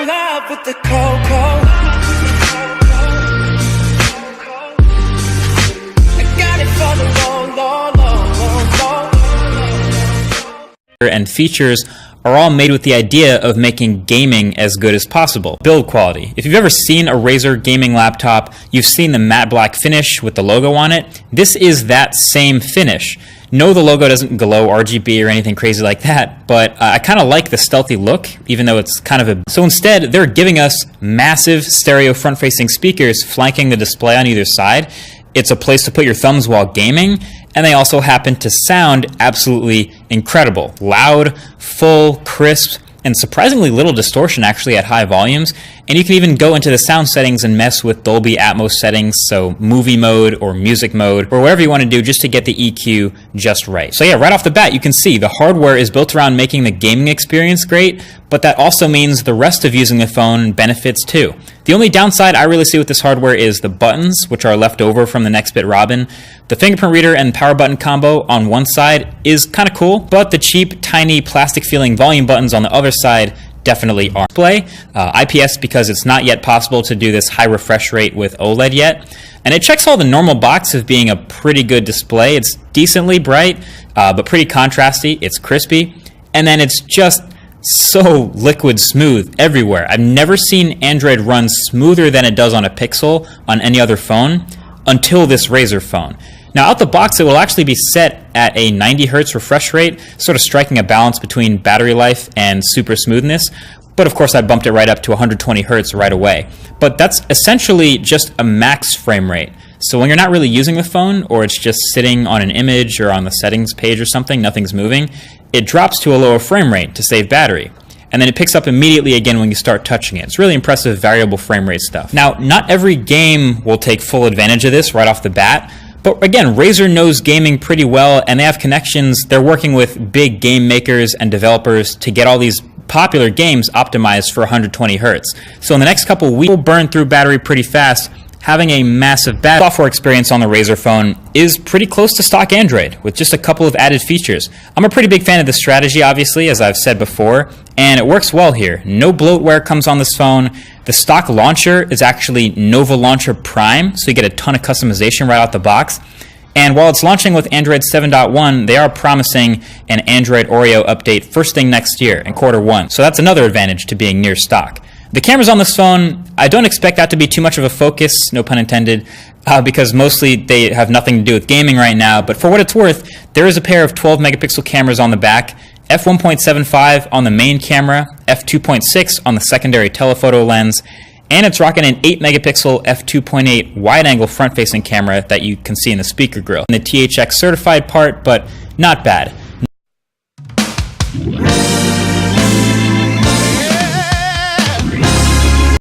in love with the cocoa. I got it for the long, long, long, long, long. And features are all made with the idea of making gaming as good as possible. Build quality. If you've ever seen a Razer gaming laptop, you've seen the matte black finish with the logo on it. This is that same finish. No, the logo doesn't glow RGB or anything crazy like that, but I kind of like the stealthy look, even though it's kind of a... So instead, they're giving us massive stereo front-facing speakers flanking the display on either side. It's a place to put your thumbs while gaming, and they also happen to sound absolutely incredible. Loud, full, crisp, and surprisingly little distortion actually at high volumes. And you can even go into the sound settings and mess with Dolby Atmos settings, so movie mode or music mode or whatever you want to do just to get the EQ just right. So yeah, right off the bat you can see the hardware is built around making the gaming experience great, but that also means the rest of using the phone benefits too. The only downside I really see with this hardware is the buttons, which are left over from the Nextbit Robin. The fingerprint reader and power button combo on one side is kind of cool, but the cheap, tiny, plastic-feeling volume buttons on the other side definitely are. Display, IPS because it's not yet possible to do this high refresh rate with OLED yet. And it checks all the normal box of being a pretty good display. It's decently bright, but pretty contrasty. It's crispy. And then it's just so liquid smooth everywhere. I've never seen Android run smoother than it does on a Pixel on any other phone until this Razer phone. Now out the box it will actually be set at a 90 Hz refresh rate, sort of striking a balance between battery life and super smoothness. But of course I bumped it right up to 120 Hz right away. But that's essentially just a max frame rate. So when you're not really using the phone, or it's just sitting on an image or on the settings page or something, nothing's moving, it drops to a lower frame rate to save battery. And then it picks up immediately again when you start touching it. It's really impressive variable frame rate stuff. Now, not every game will take full advantage of this right off the bat, but again, Razer knows gaming pretty well, and they have connections. They're working with big game makers and developers to get all these popular games optimized for 120 Hz. So in the next couple weeks, we'll burn through battery pretty fast. Having a massive software experience on the Razer phone is pretty close to stock Android, with just a couple of added features. I'm a pretty big fan of this strategy, obviously, as I've said before, and it works well here. No bloatware comes on this phone. The stock launcher is actually Nova Launcher Prime, so you get a ton of customization right out the box. And while it's launching with Android 7.1, they are promising an Android Oreo update first thing next year in Q1. So that's another advantage to being near stock. The cameras on this phone, I don't expect that to be too much of a focus, no pun intended, because mostly they have nothing to do with gaming right now. But for what it's worth, there is a pair of 12 megapixel cameras on the back, f1.75 on the main camera, f2.6 on the secondary telephoto lens, and it's rocking an 8 megapixel f2.8 wide angle front facing camera that you can see in the speaker grill. And the THX certified part, but not bad.